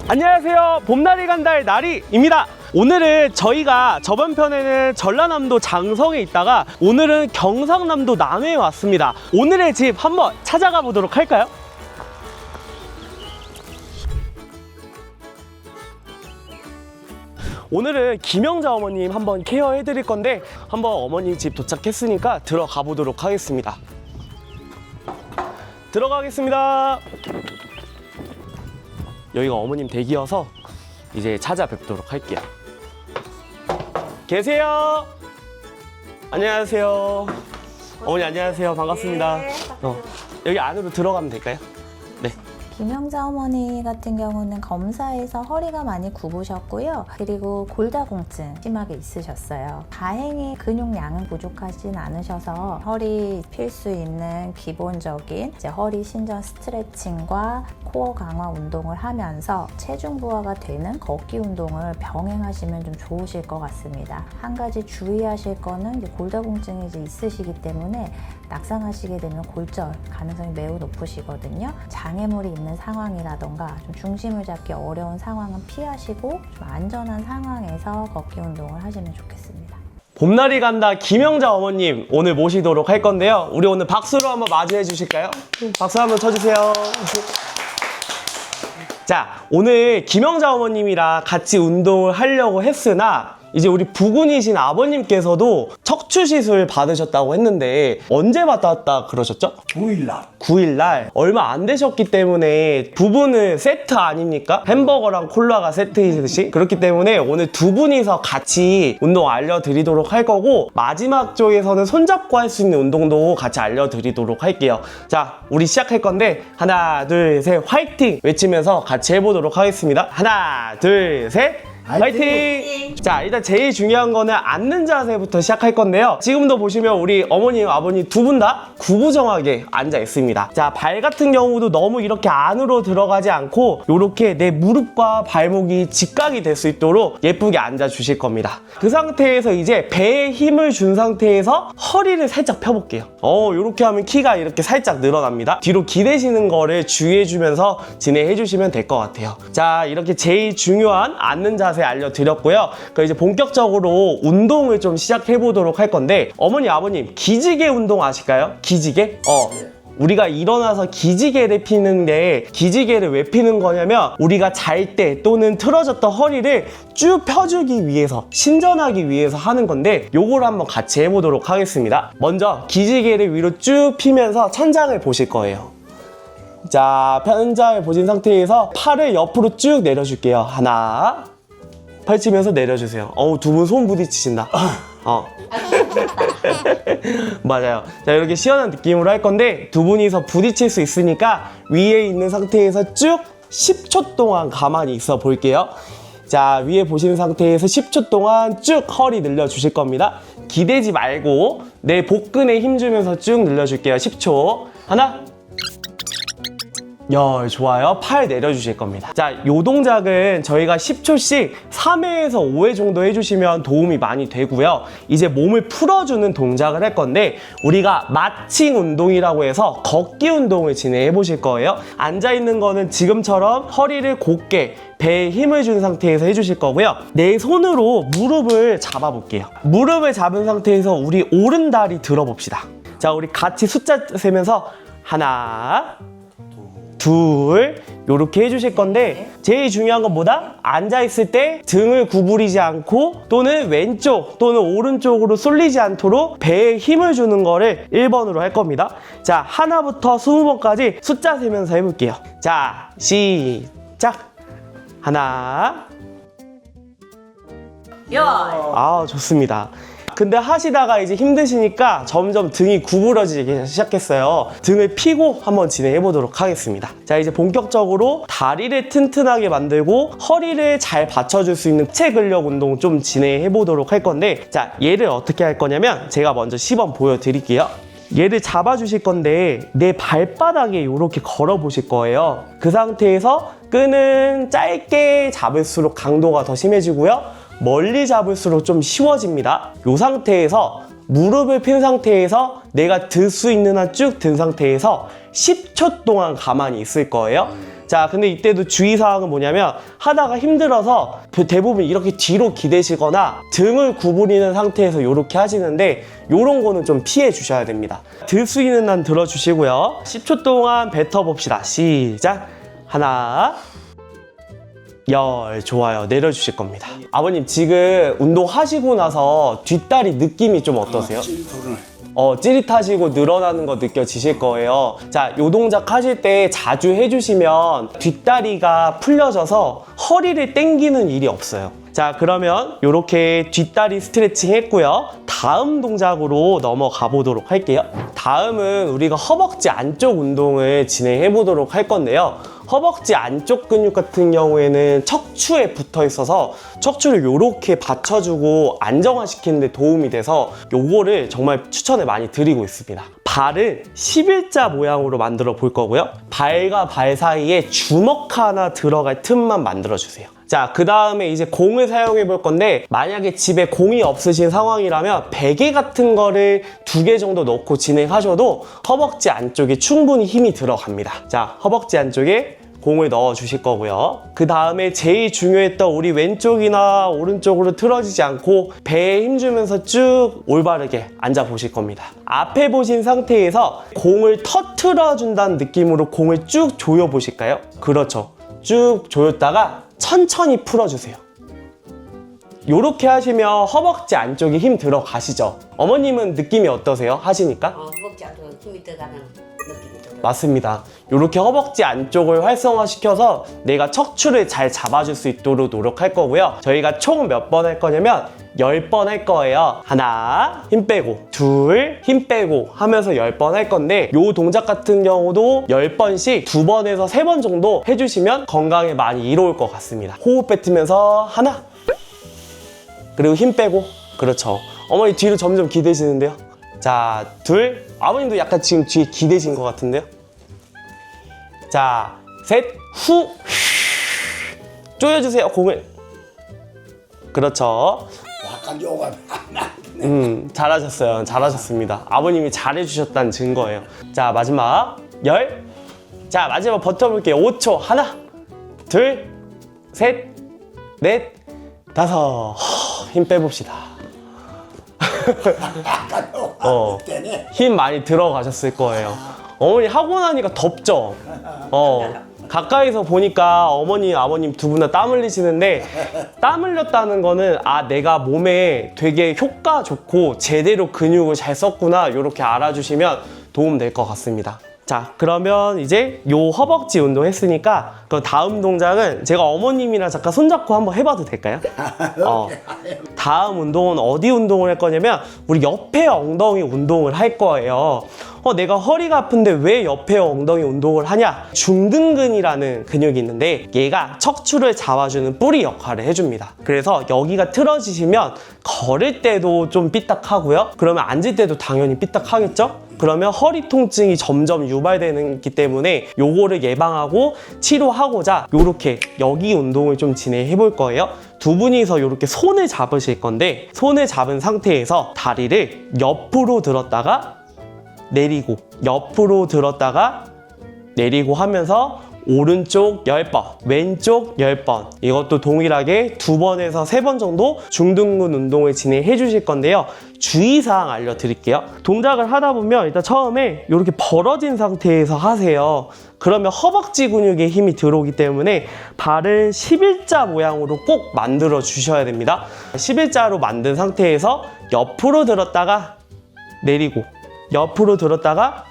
안녕하세요. 봄날이 간다의 나리입니다. 오늘은 저희가 저번 편에는 전라남도 장성에 있다가 오늘은 경상남도 남해에 왔습니다. 오늘의 집 한번 찾아가 보도록 할까요? 오늘은 김영자 어머님 한번 케어해 드릴 건데 한번 어머님 집 도착했으니까 들어가 보도록 하겠습니다. 들어가겠습니다. 여기가 어머님 댁이어서 이제 찾아뵙도록 할게요. 계세요? 안녕하세요. 어머니 안녕하세요. 반갑습니다. 네, 여기 안으로 들어가면 될까요? 네. 김영자 어머니 같은 경우는 검사에서 허리가 많이 굽으셨고요. 그리고 골다공증 심하게 있으셨어요. 다행히 근육량은 부족하진 않으셔서 허리 필 수 있는 기본적인 허리 신전 스트레칭과 코어 강화 운동을 하면서 체중 부하가 되는 걷기 운동을 병행하시면 좀 좋으실 것 같습니다. 한 가지 주의하실 거는 골다공증이 있으시기 때문에 낙상하시게 되면 골절 가능성이 매우 높으시거든요. 장애물이 있는 상황이라던가 좀 중심을 잡기 어려운 상황은 피하시고 좀 안전한 상황에서 걷기 운동을 하시면 좋겠습니다. 봄날이 간다 김영자 어머님 오늘 모시도록 할 건데요. 우리 오늘 박수로 한번 맞이해 주실까요? 박수 한번 쳐주세요. 자, 오늘 김영자 어머님이랑 같이 운동을 하려고 했으나 이제 우리 부군이신 아버님께서도 척추시술 받으셨다고 했는데 언제 받았다 그러셨죠? 9일날 9일날 얼마 안 되셨기 때문에 부부는 세트 아닙니까? 햄버거랑 콜라가 세트이듯이 그렇기 때문에 오늘 두 분이서 같이 운동 알려드리도록 할 거고 마지막 쪽에서는 손잡고 할 수 있는 운동도 같이 알려드리도록 할게요. 자, 우리 시작할 건데 하나 둘 셋 화이팅 외치면서 같이 해보도록 하겠습니다. 하나 둘 셋 화이팅! 자, 일단 제일 중요한 거는 앉는 자세부터 시작할 건데요. 지금도 보시면 우리 어머님, 아버님 두 분 다 구부정하게 앉아 있습니다. 자, 발 같은 경우도 너무 이렇게 안으로 들어가지 않고 이렇게 내 무릎과 발목이 직각이 될 수 있도록 예쁘게 앉아 주실 겁니다. 그 상태에서 이제 배에 힘을 준 상태에서 허리를 살짝 펴볼게요. 이렇게 하면 키가 이렇게 살짝 늘어납니다. 뒤로 기대시는 거를 주의해 주면서 진행해 주시면 될 것 같아요. 자, 이렇게 제일 중요한 앉는 자세 알려드렸고요. 그럼 이제 본격적으로 운동을 좀 시작해 보도록 할 건데 어머니 아버님 기지개 운동 아실까요? 기지개? 우리가 일어나서 기지개를 피는데 기지개를 왜 피는 거냐면 우리가 잘 때 또는 틀어졌던 허리를 쭉 펴주기 위해서 신전하기 위해서 하는 건데 요걸 한번 같이 해보도록 하겠습니다. 먼저 기지개를 위로 쭉 피면서 천장을 보실 거예요. 자, 천장을 보신 상태에서 팔을 옆으로 쭉 내려줄게요. 하나 펼치면서 내려주세요. 두 분 손 부딪히신다. 맞아요. 자, 이렇게 시원한 느낌으로 할 건데 두 분이서 부딪힐 수 있으니까 위에 있는 상태에서 쭉 10초 동안 가만히 있어 볼게요. 자, 위에 보시는 상태에서 10초 동안 쭉 허리 늘려주실 겁니다. 기대지 말고 내 복근에 힘 주면서 쭉 늘려줄게요. 10초. 하나 좋아요. 팔 내려주실 겁니다. 자, 요 동작은 저희가 10초씩 3회에서 5회 정도 해주시면 도움이 많이 되고요. 이제 몸을 풀어주는 동작을 할 건데 우리가 마칭 운동이라고 해서 걷기 운동을 진행해 보실 거예요. 앉아있는 거는 지금처럼 허리를 곧게 배에 힘을 준 상태에서 해주실 거고요. 내 손으로 무릎을 잡아볼게요. 무릎을 잡은 상태에서 우리 오른다리 들어봅시다. 자, 우리 같이 숫자 세면서 하나 둘 요렇게 해주실 건데 제일 중요한 건 뭐다? 앉아있을 때 등을 구부리지 않고 또는 왼쪽 또는 오른쪽으로 쏠리지 않도록 배에 힘을 주는 거를 1번으로 할 겁니다. 자, 하나부터 20번까지 숫자 세면서 해볼게요. 자, 시작! 하나 좋습니다. 근데 하시다가 이제 힘드시니까 점점 등이 구부러지기 시작했어요. 등을 펴고 한번 진행해 보도록 하겠습니다. 자, 이제 본격적으로 다리를 튼튼하게 만들고 허리를 잘 받쳐줄 수 있는 하체 근력 운동 좀 진행해 보도록 할 건데 자, 얘를 어떻게 할 거냐면 제가 먼저 시범 보여드릴게요. 얘를 잡아주실 건데 내 발바닥에 이렇게 걸어 보실 거예요. 그 상태에서 끈은 짧게 잡을수록 강도가 더 심해지고요. 멀리 잡을수록 좀 쉬워집니다. 이 상태에서 무릎을 핀 상태에서 내가 들 수 있는 한 쭉 든 상태에서 10초 동안 가만히 있을 거예요. 자, 근데 이때도 주의사항은 뭐냐면 하다가 힘들어서 대부분 이렇게 뒤로 기대시거나 등을 구부리는 상태에서 이렇게 하시는데 요런 거는 좀 피해 주셔야 됩니다. 들 수 있는 한 들어주시고요. 10초 동안 뱉어봅시다. 시작. 하나, 열. 좋아요. 내려주실 겁니다. 아버님 지금 운동하시고 나서 뒷다리 느낌이 좀 어떠세요? 찌릿하시고 늘어나는 거 느껴지실 거예요. 자, 요 동작 하실 때 자주 해주시면 뒷다리가 풀려져서 허리를 당기는 일이 없어요. 자, 그러면 이렇게 뒷다리 스트레칭 했고요. 다음 동작으로 넘어가 보도록 할게요. 다음은 우리가 허벅지 안쪽 운동을 진행해 보도록 할 건데요. 허벅지 안쪽 근육 같은 경우에는 척추에 붙어 있어서 척추를 이렇게 받쳐주고 안정화시키는 데 도움이 돼서 요거를 정말 추천을 많이 드리고 있습니다. 발은 11자 모양으로 만들어 볼 거고요. 발과 발 사이에 주먹 하나 들어갈 틈만 만들어 주세요. 자, 그 다음에 이제 공을 사용해 볼 건데 만약에 집에 공이 없으신 상황이라면 베개 같은 거를 2개 정도 넣고 진행하셔도 허벅지 안쪽에 충분히 힘이 들어갑니다. 자, 허벅지 안쪽에 공을 넣어 주실 거고요. 그 다음에 제일 중요했던 우리 왼쪽이나 오른쪽으로 틀어지지 않고 배에 힘주면서 쭉 올바르게 앉아 보실 겁니다. 앞에 보신 상태에서 공을 터트려 준다는 느낌으로 공을 쭉 조여 보실까요? 그렇죠. 쭉 조였다가 천천히 풀어주세요. 요렇게 하시면 허벅지 안쪽에 힘 들어가시죠? 어머님은 느낌이 어떠세요? 하시니까? 허벅지 안쪽에 힘이 들어가는 느낌이 들어요. 맞습니다. 이렇게 허벅지 안쪽을 활성화시켜서 내가 척추를 잘 잡아줄 수 있도록 노력할 거고요. 저희가 총 몇 번 할 거냐면 10번 할 거예요. 하나, 힘 빼고, 둘, 힘 빼고 하면서 10번 할 건데 이 동작 같은 경우도 10번씩 2번에서 3번 정도 해주시면 건강에 많이 이로울 것 같습니다. 호흡 뱉으면서 하나, 그리고 힘 빼고, 그렇죠. 어머니 뒤로 점점 기대시는데요. 자, 둘, 아버님도 약간 지금 뒤에 기대신 것 같은데요. 자, 셋, 후, 조여주세요, 공을. 그렇죠. 약간 요가 잘하셨어요. 잘하셨습니다. 아버님이 잘해주셨다는 증거예요. 자, 마지막 10. 자, 마지막 버텨볼게요. 5초. 하나, 둘, 셋, 넷, 다섯. 힘 빼봅시다. 약간 요가 때네. 힘 많이 들어가셨을 거예요. 어머니 하고 나니까 덥죠? 가까이서 보니까 어머니, 아버님 두 분 다 땀 흘리시는데 땀 흘렸다는 거는 아, 내가 몸에 되게 효과 좋고 제대로 근육을 잘 썼구나 이렇게 알아주시면 도움 될 것 같습니다. 자, 그러면 이제 요 허벅지 운동 했으니까 그 다음 동작은 제가 어머님이랑 잠깐 손잡고 한번 해봐도 될까요? 다음 운동은 어디 운동을 할 거냐면 우리 옆에 엉덩이 운동을 할 거예요. 내가 허리가 아픈데 왜 옆에 엉덩이 운동을 하냐? 중등근이라는 근육이 있는데 얘가 척추를 잡아주는 뿌리 역할을 해줍니다. 그래서 여기가 틀어지시면 걸을 때도 좀 삐딱하고요. 그러면 앉을 때도 당연히 삐딱하겠죠? 그러면 허리 통증이 점점 유발되기 때문에 요거를 예방하고 치료하고자 요렇게 여기 운동을 좀 진행해 볼 거예요. 두 분이서 이렇게 손을 잡으실 건데 손을 잡은 상태에서 다리를 옆으로 들었다가 내리고 옆으로 들었다가 내리고 하면서 오른쪽 10번, 왼쪽 10번 이것도 동일하게 2번에서 3번 정도 중등근 운동을 진행해 주실 건데요. 주의사항 알려드릴게요. 동작을 하다 보면 일단 처음에 이렇게 벌어진 상태에서 하세요. 그러면 허벅지 근육에 힘이 들어오기 때문에 발은 11자 모양으로 꼭 만들어 주셔야 됩니다. 11자로 만든 상태에서 옆으로 들었다가 내리고 옆으로 들었다가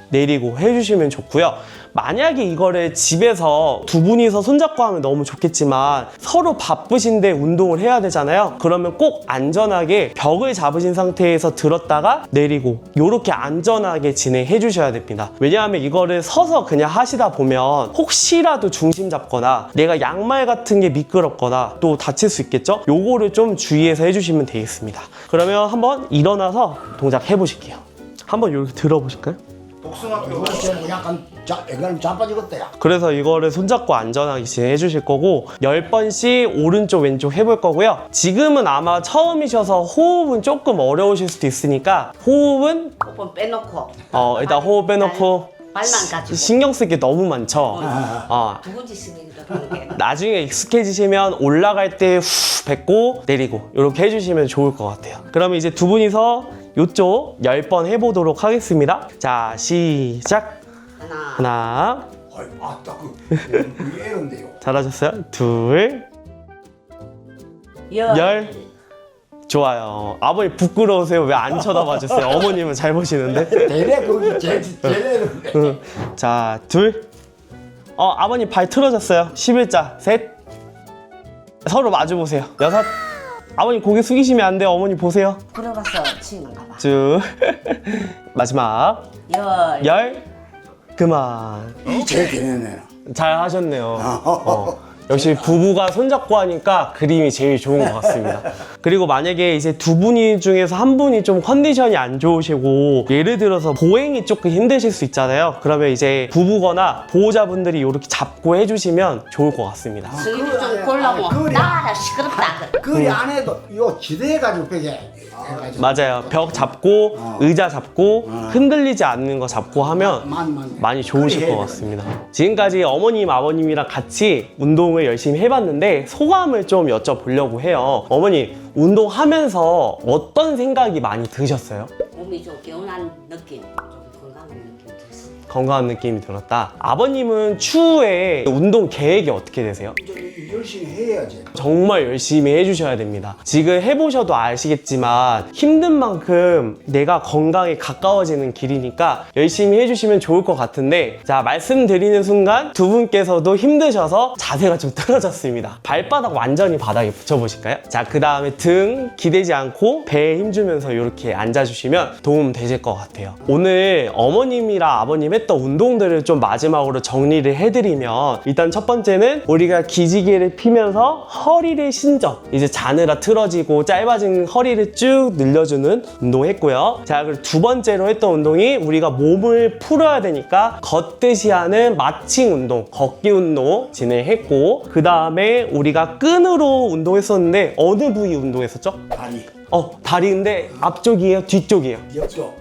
내리고 해주시면 좋고요. 만약에 이거를 집에서 두 분이서 손잡고 하면 너무 좋겠지만 서로 바쁘신데 운동을 해야 되잖아요. 그러면 꼭 안전하게 벽을 잡으신 상태에서 들었다가 내리고 이렇게 안전하게 진행해 주셔야 됩니다. 왜냐하면 이거를 서서 그냥 하시다 보면 혹시라도 중심 잡거나 내가 양말 같은 게 미끄럽거나 또 다칠 수 있겠죠? 요거를 좀 주의해서 해주시면 되겠습니다. 그러면 한번 일어나서 동작 해보실게요. 한번 이렇게 들어보실까요? 이거는 약간 이거는 자빠지겠다 야. 그래서 이거를 손잡고 안전하게 진행해 주실 거고 10번씩 오른쪽 왼쪽 해볼 거고요. 지금은 아마 처음이셔서 호흡은 조금 어려우실 수도 있으니까 호흡은 호흡 빼놓고 일단 호흡 빼놓고 발만 가지고 신경 쓸 게 너무 많죠. 두근지 쓰기도 하는 게 나중에 익숙해지시면 올라갈 때 후 뱉고 내리고 이렇게 해주시면 좋을 것 같아요. 그러면 이제 두 분이서 이쪽 10번 해보도록 하겠습니다. 자, 시작. 하나, 어이, 아따 그 애런데요. 잘하셨어요. 둘, 열. 좋아요. 아버님 부끄러우세요? 왜 안 쳐다봐 주세요? 어머님은 잘 보시는데. 대래 거기 제래는데. 자, 둘. 아버님 발 틀어졌어요. 11자. 셋. 서로 마주 보세요. 6. 아버님 고개 숙이시면 안 돼요. 어머니 보세요. 들어가서 치는가 봐. 쭉. 마지막. 10. 그만. 이 제일 대네네. 잘 하셨네요. 역시 부부가 손잡고 하니까 그림이 제일 좋은 것 같습니다. 그리고 만약에 이제 두 분이 중에서 한 분이 좀 컨디션이 안 좋으시고 예를 들어서 보행이 조금 힘드실 수 있잖아요. 그러면 이제 부부거나 보호자분들이 이렇게 잡고 해주시면 좋을 것 같습니다. 승희도 좀 골라고 그래. 나라 시끄럽다. 그리 안에도 요 지대해가지고 벽에 해가지고. 맞아요. 벽 잡고 의자 잡고 흔들리지 않는 거 잡고 하면 많이 좋으실 것 같습니다. 지금까지 어머님, 아버님이랑 같이 운동을 열심히 해봤는데 소감을 좀 여쭤보려고 해요. 어머니, 운동하면서 어떤 생각이 많이 드셨어요? 몸이 좀 개운한 느낌, 좀 건강한 느낌 들었어. 건강한 느낌이 들었다. 아버님은 추후에 운동 계획이 어떻게 되세요? 열심히 해야지. 정말 열심히 해주셔야 됩니다. 지금 해보셔도 아시겠지만 힘든 만큼 내가 건강에 가까워지는 길이니까 열심히 해주시면 좋을 것 같은데, 자, 말씀드리는 순간 두 분께서도 힘드셔서 자세가 좀 틀어졌습니다. 발바닥 완전히 바닥에 붙여보실까요? 자, 그 다음에 등 기대지 않고 배에 힘주면서 이렇게 앉아주시면 도움 되실 것 같아요. 오늘 어머님이랑 아버님 했던 운동들을 좀 마지막으로 정리를 해드리면, 일단 첫 번째는 우리가 기지개를 피면서 허리를 신전, 이제 자느라 틀어지고 짧아진 허리를 쭉 늘려주는 운동했고요. 자, 그리고 두 번째로 했던 운동이 우리가 몸을 풀어야 되니까 걷듯이 하는 마칭 운동, 걷기 운동 진행했고, 그 다음에 우리가 끈으로 운동했었는데 어느 부위 운동했었죠? 다리. 다리인데 앞쪽이에요? 뒤쪽이에요? 옆쪽.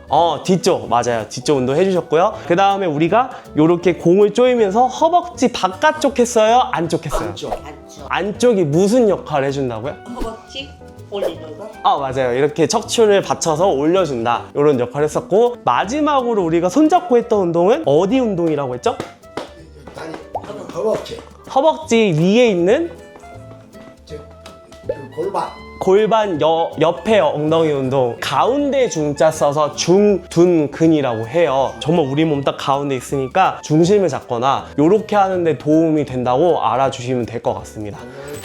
뒤쪽. 맞아요. 뒤쪽 운동 해주셨고요. 그 다음에 우리가 이렇게 공을 조이면서 허벅지 바깥쪽 했어요? 안쪽 했어요? 안쪽. 안쪽 안쪽이 무슨 역할을 해준다고요? 허벅지 올리는 거. 맞아요. 이렇게 척추를 받쳐서 올려준다, 이런 역할을 했었고, 마지막으로 우리가 손잡고 했던 운동은 어디 운동이라고 했죠? 다리. 허벅지. 허벅지 위에 있는 그 골반. 골반 옆에 엉덩이 운동, 가운데 중자 써서 중둔근이라고 해요. 정말 우리 몸 딱 가운데 있으니까 중심을 잡거나 이렇게 하는데 도움이 된다고 알아주시면 될 것 같습니다.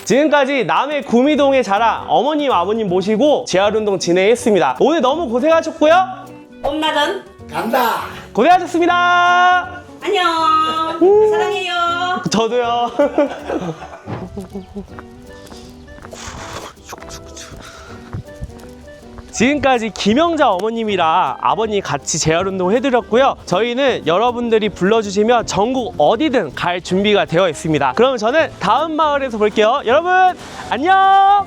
지금까지 남해 구미동의 자랑 어머님, 아버님 모시고 재활운동 진행했습니다. 오늘 너무 고생하셨고요. 봄날은 간다. 고생하셨습니다. 안녕. 사랑해요. 저도요. 지금까지 김영자 어머님이랑 아버님 같이 재활운동 해드렸고요. 저희는 여러분들이 불러주시면 전국 어디든 갈 준비가 되어 있습니다. 그럼 저는 다음 마을에서 볼게요. 여러분 안녕.